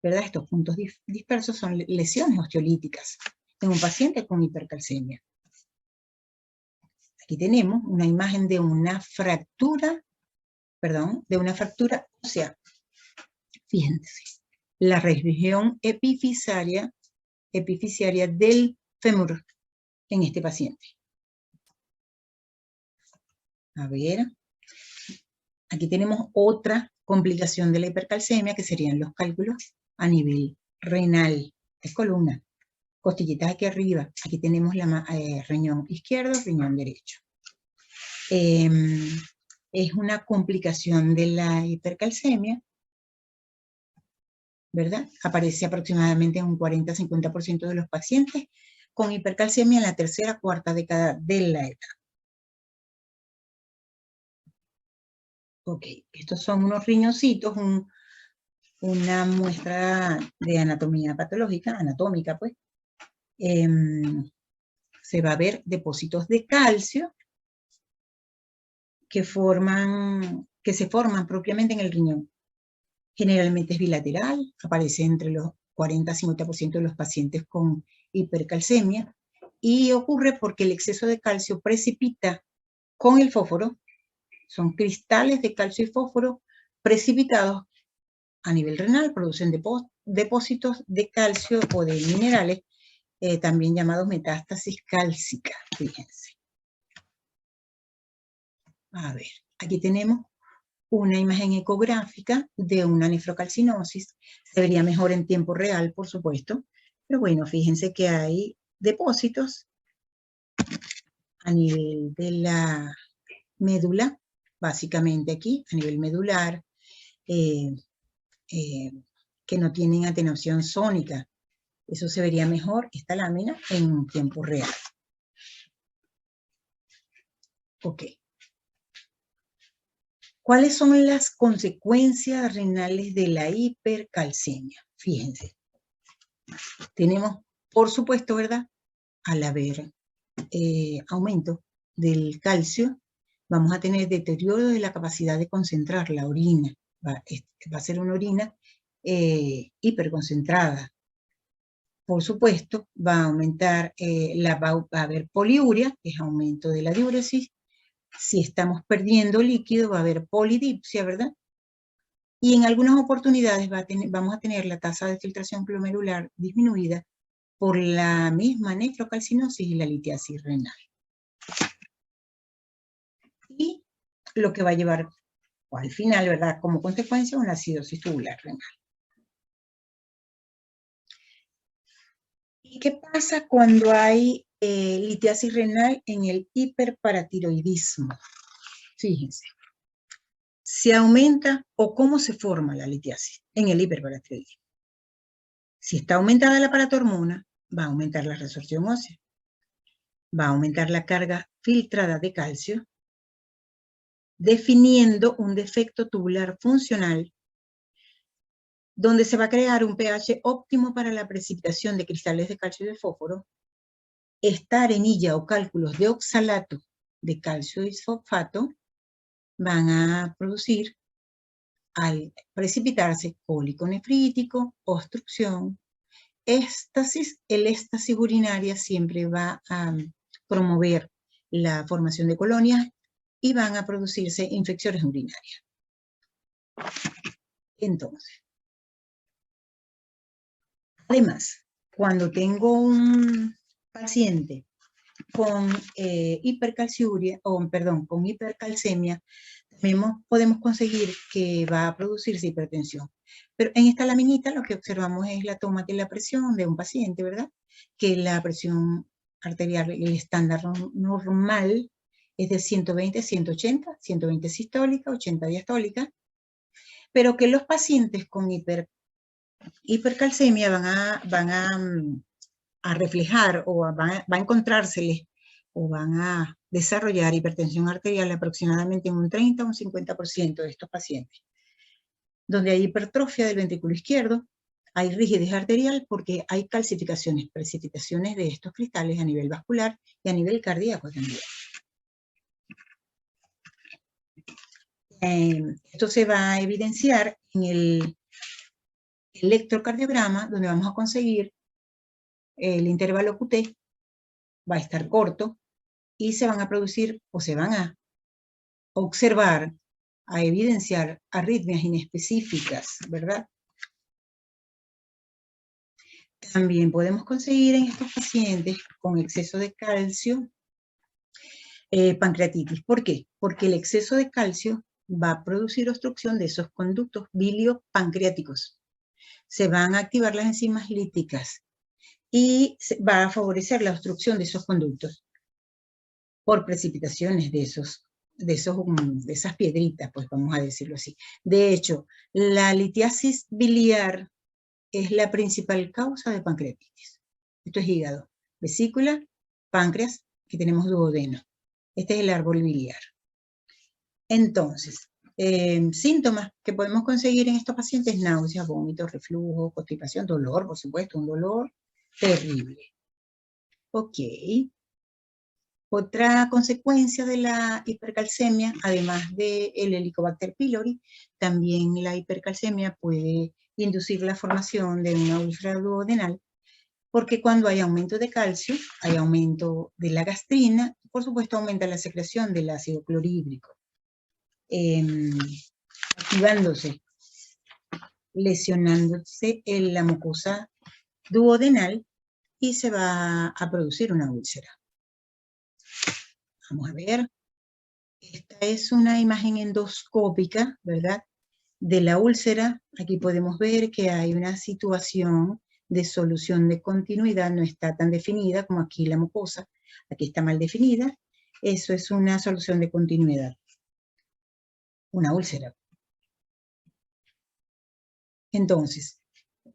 ¿verdad? Estos puntos dispersos son lesiones osteolíticas en un paciente con hipercalcemia. Aquí tenemos una imagen de una fractura, ósea. Fíjense, la región epifisiaria del fémur en este paciente. A ver, aquí tenemos otra complicación de la hipercalcemia que serían los cálculos a nivel renal, es columna, costillitas aquí arriba, aquí tenemos riñón izquierdo, riñón derecho. Es una complicación de la hipercalcemia, ¿verdad? Aparece aproximadamente en un 40-50% de los pacientes con hipercalcemia en la tercera o cuarta década de la edad. Ok, estos son unos riñoncitos, una muestra de anatomía patológica, anatómica pues. Se va a ver depósitos de calcio que se forman propiamente en el riñón. Generalmente es bilateral, aparece entre los 40-50% de los pacientes con hipercalcemia Y ocurre porque el exceso de calcio precipita con el fósforo, son cristales de calcio y fósforo precipitados a nivel renal, producen depósitos de calcio o de minerales, también llamados metástasis cálcica, fíjense. A ver, aquí tenemos una imagen ecográfica de una nefrocalcinosis. Se vería mejor en tiempo real, por supuesto, pero bueno, fíjense que hay depósitos a nivel de la médula, básicamente aquí, a nivel medular, que no tienen atenuación sónica. Eso se vería mejor, esta lámina, en tiempo real. Ok. ¿Cuáles son las consecuencias renales de la hipercalcemia? Fíjense. Tenemos, por supuesto, ¿verdad? Al haber aumento del calcio, vamos a tener deterioro de la capacidad de concentrar la orina. Va a ser una orina hiperconcentrada. Por supuesto, va a aumentar, va a haber poliuria, que es aumento de la diuresis. Si estamos perdiendo líquido, va a haber polidipsia, ¿verdad? Y en algunas oportunidades vamos a tener la tasa de filtración glomerular disminuida por la misma nefrocalcinosis y la litiasis renal. Y lo que va a llevar al final, ¿verdad? Como consecuencia, una acidosis tubular renal. ¿Y qué pasa cuando hay litiasis renal en el hiperparatiroidismo? Fíjense. Se aumenta o cómo se forma la litiasis en el hiperparatiroidismo. Si está aumentada la paratormona, va a aumentar la resorción ósea, va a aumentar la carga filtrada de calcio, definiendo un defecto tubular funcional donde se va a crear un pH óptimo para la precipitación de cristales de calcio y de fósforo. Esta arenilla o cálculos de oxalato de calcio y fosfato van a producir, al precipitarse, cólico nefrítico, obstrucción, éstasis. El éstasis urinaria siempre va a promover la formación de colonias y van a producirse infecciones urinarias. Entonces, además, cuando tengo un paciente con hipercalciuria, con hipercalcemia, también podemos conseguir que va a producirse hipertensión. Pero en esta laminita lo que observamos es la toma de la presión de un paciente, ¿verdad? Que la presión arterial, el estándar normal, es de 120, 180, 120 sistólica, 80 diastólica, pero que los pacientes con hipercalcemia van a reflejar o va a encontrárseles o van a desarrollar hipertensión arterial aproximadamente en un 30 o un 50% de estos pacientes. Donde hay hipertrofia del ventrículo izquierdo, hay rigidez arterial porque hay calcificaciones, precipitaciones de estos cristales a nivel vascular y a nivel cardíaco también. Esto se va a evidenciar en el electrocardiograma, donde vamos a conseguir el intervalo QT, va a estar corto, y se van a producir o se van a observar, a evidenciar arritmias inespecíficas, ¿verdad? También podemos conseguir en estos pacientes con exceso de calcio pancreatitis. ¿Por qué? Porque el exceso de calcio va a producir obstrucción de esos conductos biliopancreáticos. Se van a activar las enzimas líticas y va a favorecer la obstrucción de esos conductos por precipitaciones de esas piedritas, pues vamos a decirlo así. De hecho, la litiasis biliar es la principal causa de pancreatitis. Esto es hígado, vesícula, páncreas, que tenemos duodeno. Este es el árbol biliar. Entonces, síntomas que podemos conseguir en estos pacientes: náuseas, vómitos, reflujo, constipación, dolor, por supuesto, un dolor terrible. Ok. Otra consecuencia de la hipercalcemia, además del Helicobacter pylori, también la hipercalcemia puede inducir la formación de una úlcera duodenal porque cuando hay aumento de calcio, hay aumento de la gastrina, por supuesto aumenta la secreción del ácido clorhídrico, activándose, lesionándose en la mucosa duodenal y se va a producir una úlcera. Vamos a ver. Esta es una imagen endoscópica, ¿verdad? De la úlcera. Aquí podemos ver que hay una situación de solución de continuidad, no está tan definida como aquí la mucosa. Aquí está mal definida. Eso es una solución de continuidad. Una úlcera. Entonces,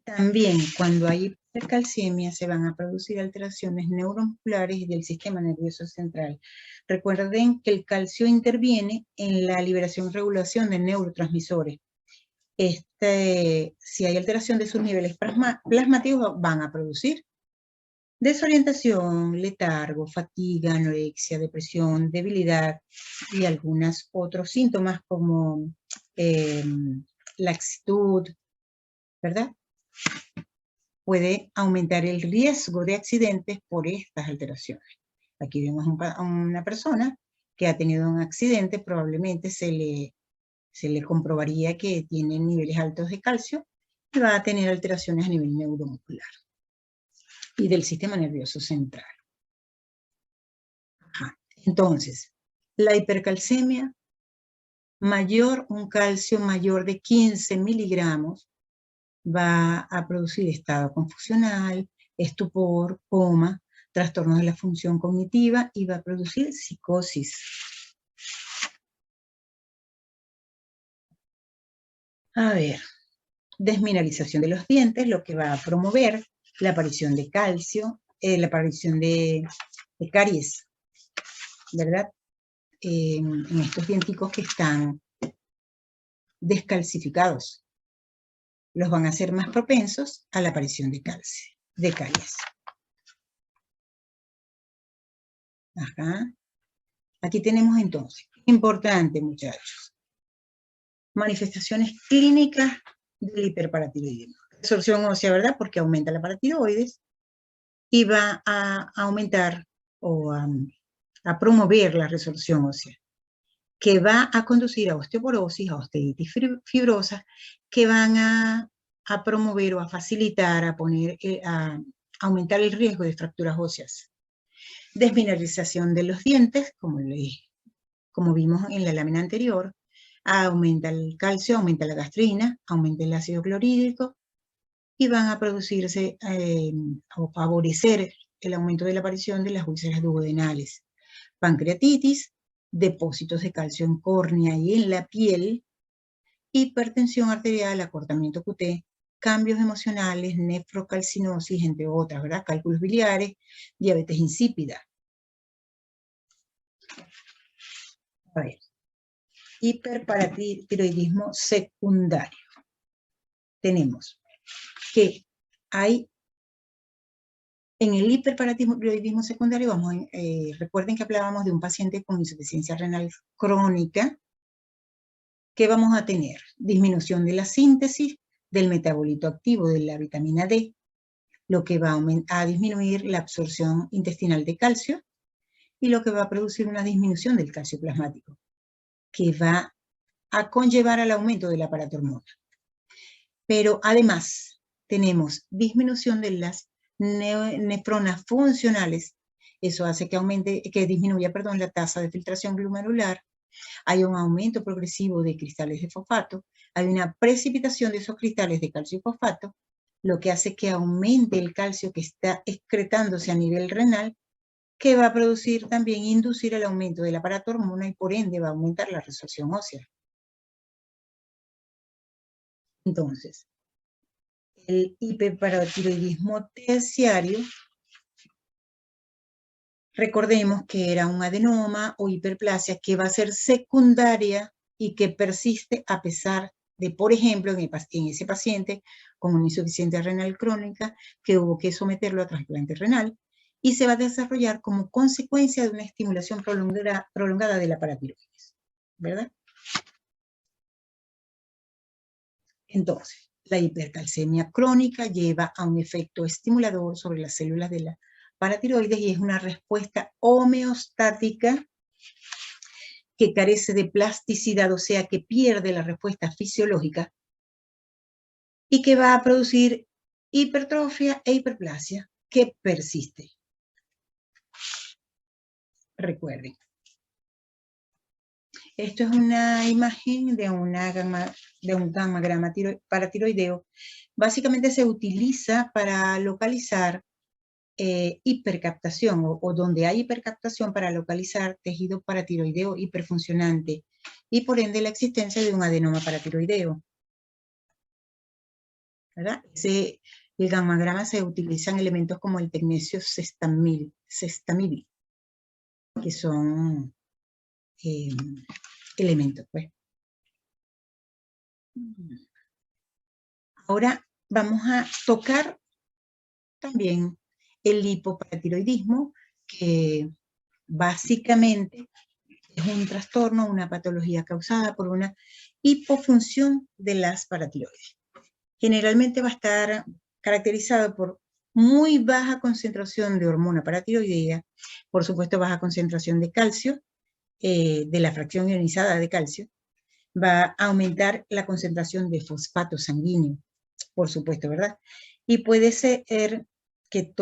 también cuando hay hipercalcemia se van a producir alteraciones neuromusculares del sistema nervioso central. Recuerden que el calcio interviene en la liberación y regulación de neurotransmisores. Si hay alteración de sus niveles plasmáticos, van a producir desorientación, letargo, fatiga, anorexia, depresión, debilidad y algunos otros síntomas como laxitud, ¿verdad? Puede aumentar el riesgo de accidentes por estas alteraciones. Aquí vemos a una persona que ha tenido un accidente, probablemente se le comprobaría que tiene niveles altos de calcio y va a tener alteraciones a nivel neuromuscular y del sistema nervioso central. Entonces, la hipercalcemia un calcio mayor de 15 miligramos va a producir estado confusional, estupor, coma, trastornos de la función cognitiva y va a producir psicosis. A ver, desmineralización de los dientes, lo que va a promover la aparición de calcio, la aparición de caries, ¿verdad? En estos dienticos que están descalcificados. Los van a hacer más propensos a la aparición de calcio, de caries. Ajá. Aquí tenemos entonces, importante muchachos, manifestaciones clínicas del hiperparatiroidismo. Resorción ósea, ¿verdad? Porque aumenta la paratiroides y va a aumentar o a promover la resorción ósea, que va a conducir a osteoporosis, a osteitis fibrosa, que van a promover o a facilitar, a aumentar el riesgo de fracturas óseas. Desmineralización de los dientes, como vimos en la lámina anterior, aumenta el calcio, aumenta la gastrina, aumenta el ácido clorhídrico y van a producirse o favorecer el aumento de la aparición de las úlceras duodenales. Pancreatitis, depósitos de calcio en córnea y en la piel, hipertensión arterial, acortamiento QT, cambios emocionales, nefrocalcinosis, entre otras, ¿verdad? Cálculos biliares, diabetes insípida. A ver, hiperparatiroidismo secundario. Tenemos que hay en el hiperparatiroidismo secundario, recuerden que hablábamos de un paciente con insuficiencia renal crónica, que vamos a tener disminución de la síntesis del metabolito activo de la vitamina D, lo que va a disminuir la absorción intestinal de calcio y lo que va a producir una disminución del calcio plasmático, que va a conllevar al aumento de la paratormona. Pero además tenemos disminución de las nefronas funcionales. Eso hace que disminuya la tasa de filtración glomerular. Hay un aumento progresivo de cristales de fosfato. Hay una precipitación de esos cristales de calcio y fosfato, lo que hace que aumente el calcio que está excretándose a nivel renal, que va a producir también, inducir el aumento de la paratormona y por ende va a aumentar la resorción ósea. Entonces, el hiperparatiroidismo terciario, recordemos que era un adenoma o hiperplasia que va a ser secundaria y que persiste a pesar de, por ejemplo, en ese paciente con una insuficiencia renal crónica que hubo que someterlo a trasplante renal y se va a desarrollar como consecuencia de una estimulación prolongada de la paratiroides, ¿verdad? Entonces, La hipercalcemia crónica lleva a un efecto estimulador sobre las células de la paratiroides y es una respuesta homeostática que carece de plasticidad, o sea, que pierde la respuesta fisiológica y que va a producir hipertrofia e hiperplasia que persiste. Recuerden. Esto es una imagen de un gammagrama paratiroideo. Básicamente se utiliza para localizar hipercaptación o donde hay hipercaptación para localizar tejido paratiroideo hiperfuncionante y por ende la existencia de un adenoma paratiroideo. ¿Verdad? El gammagrama se utilizan elementos como el tecnecio sestamidi, que son elementos, pues. Ahora vamos a tocar también el hipoparatiroidismo, que básicamente es un trastorno, una patología causada por una hipofunción de las paratiroides. Generalmente va a estar caracterizado por muy baja concentración de hormona paratiroidea, por supuesto baja concentración de calcio, de la fracción ionizada de calcio, va a aumentar la concentración de fosfato sanguíneo, por supuesto, ¿verdad? Y puede ser que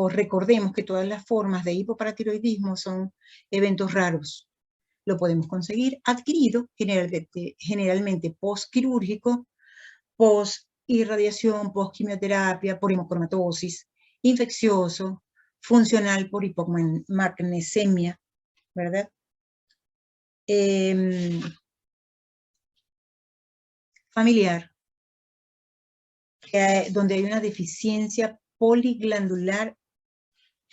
recordemos que todas las formas de hipoparatiroidismo son eventos raros. Lo podemos conseguir adquirido, generalmente postquirúrgico, post-irradiación, post-quimioterapia, por hemocromatosis, infeccioso, funcional por hipomagnesemia, ¿verdad? Familiar, donde hay una deficiencia poliglandular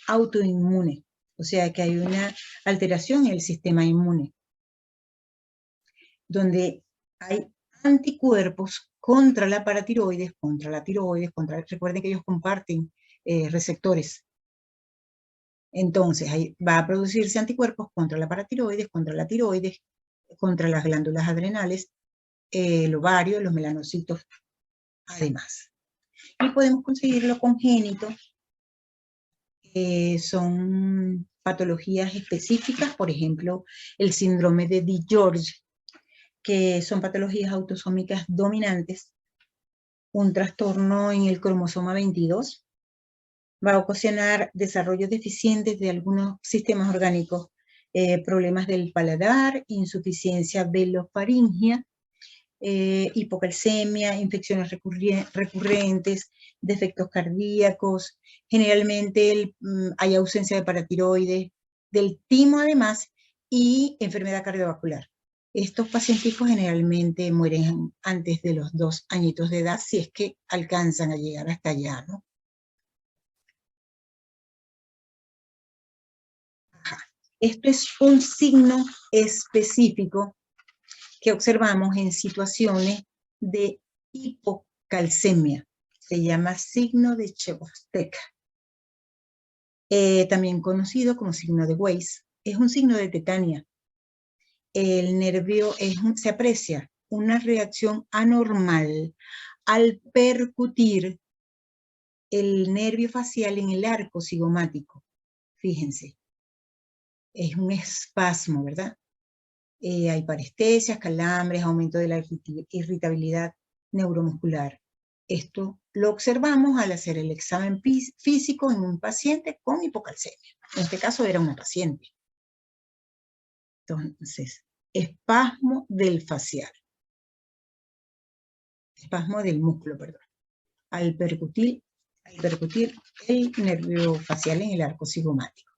autoinmune, o sea que hay una alteración en el sistema inmune, donde hay anticuerpos contra la paratiroides, recuerden que ellos comparten receptores. Entonces, ahí va a producirse anticuerpos contra la paratiroides, contra la tiroides, contra las glándulas adrenales, el ovario, los melanocitos, además. Y podemos conseguirlo congénito. Son patologías específicas, por ejemplo, el síndrome de DiGeorge, que son patologías autosómicas dominantes, un trastorno en el cromosoma 22, va a ocasionar desarrollos deficientes de algunos sistemas orgánicos, problemas del paladar, insuficiencia velofaringea, hipocalcemia, infecciones recurrentes, defectos cardíacos, generalmente hay ausencia de paratiroides, del timo además, y enfermedad cardiovascular. Estos pacientes generalmente mueren antes de los 2 añitos de edad, si es que alcanzan a llegar hasta allá, ¿no? Ajá. Esto es un signo específico que observamos en situaciones de hipocalcemia. Se llama signo de Chebostek, también conocido como signo de Weiss. Es un signo de tetania. El nervio se aprecia una reacción anormal al percutir el nervio facial en el arco cigomático. Fíjense, es un espasmo, ¿verdad? Hay parestesias, calambres, aumento de la irritabilidad neuromuscular. Esto lo observamos al hacer el examen físico en un paciente con hipocalcemia. En este caso era una paciente. Entonces, espasmo del facial. Espasmo del músculo, perdón. Al percutir el nervio facial en el arco cigomático.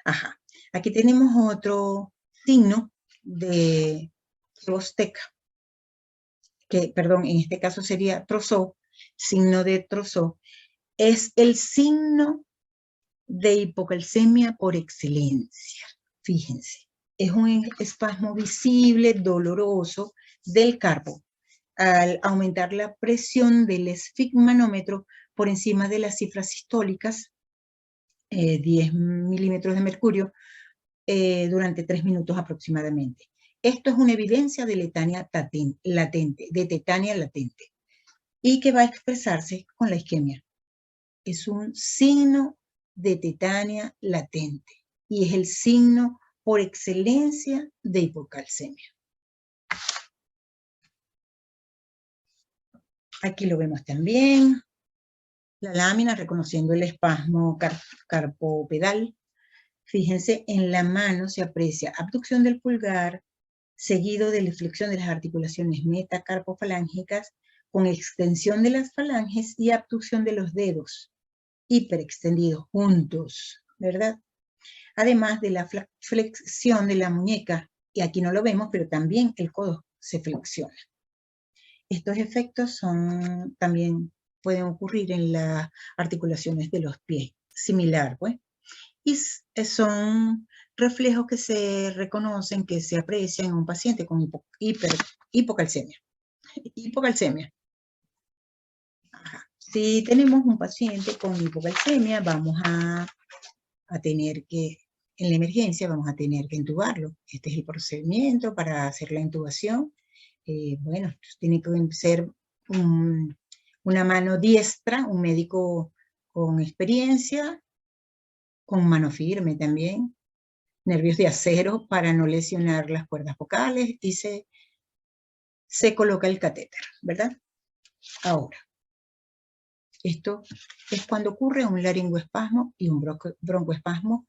Ajá. Aquí tenemos otro signo de Chebostek, que, perdón, en este caso sería Trousseau, signo de Trousseau, es el signo de hipocalcemia por excelencia. Fíjense, es un espasmo visible, doloroso del carpo, al aumentar la presión del esfigmanómetro por encima de las cifras sistólicas, 10 milímetros de mercurio, durante 3 minutos aproximadamente. Esto es una evidencia de tetania latente. y que va a expresarse con la isquemia. Es un signo de tetania latente y es el signo por excelencia de hipocalcemia. Aquí lo vemos también. La lámina reconociendo el espasmo carpopedal. Fíjense, en la mano se aprecia abducción del pulgar, seguido de la flexión de las articulaciones metacarpofalángicas, con extensión de las falanges y abducción de los dedos, hiperextendidos juntos, ¿verdad? Además de la flexión de la muñeca, y aquí no lo vemos, pero también el codo se flexiona. Estos efectos también pueden ocurrir en las articulaciones de los pies, similar, pues. Y son reflejos que se reconocen, que se aprecian en un paciente con hipocalcemia. Hipocalcemia. Ajá. Si tenemos un paciente con hipocalcemia, vamos a tener que, en la emergencia, vamos a tener que intubarlo. Este es el procedimiento para hacer la intubación. Bueno, tiene que ser una mano diestra, un médico con experiencia, con mano firme también, nervios de acero para no lesionar las cuerdas vocales, y se coloca el catéter, ¿verdad? Ahora, esto es cuando ocurre un laringoespasmo y un broncoespasmo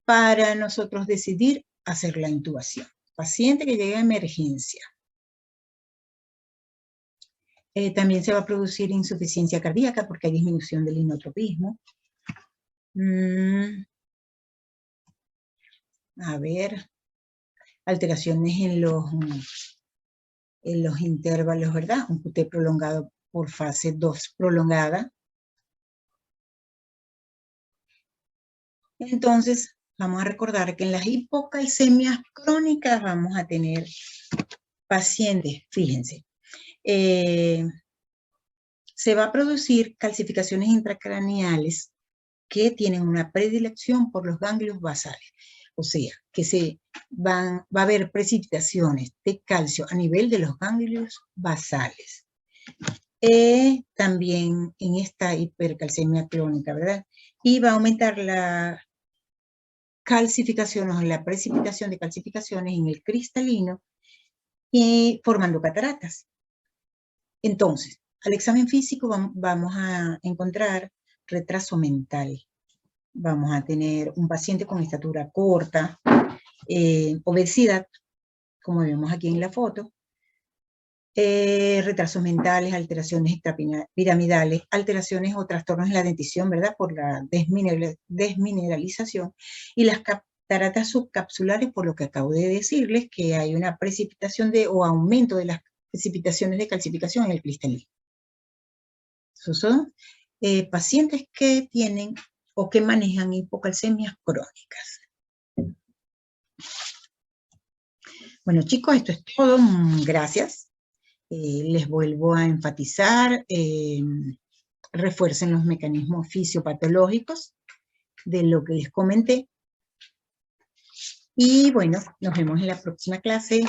para nosotros decidir hacer la intubación. Paciente que llega a emergencia. También se va a producir insuficiencia cardíaca porque hay disminución del inotropismo. A ver, alteraciones en los intervalos, ¿verdad? Un QT prolongado por fase 2 prolongada. Entonces, vamos a recordar que en las hipocalcemias crónicas vamos a tener pacientes, fíjense, se va a producir calcificaciones intracraneales que tienen una predilección por los ganglios basales. O sea, que va a haber precipitaciones de calcio a nivel de los ganglios basales. También en esta hipercalcemia crónica, ¿verdad? Y va a aumentar la calcificación o la precipitación de calcificaciones en el cristalino y formando cataratas. Entonces, al examen físico vamos a encontrar retraso mental. Vamos a tener un paciente con estatura corta, obesidad, como vemos aquí en la foto, retrasos mentales, alteraciones extrapiramidales, alteraciones o trastornos en la dentición, ¿verdad? Por la desmineralización, y las cataratas subcapsulares, por lo que acabo de decirles, que hay una precipitación o aumento de las precipitaciones de calcificación en el cristalino. Esos son pacientes que tienen o que manejan hipocalcemias crónicas. Bueno, chicos, esto es todo. Gracias. Les vuelvo a enfatizar, refuercen los mecanismos fisiopatológicos de lo que les comenté. Y bueno, nos vemos en la próxima clase.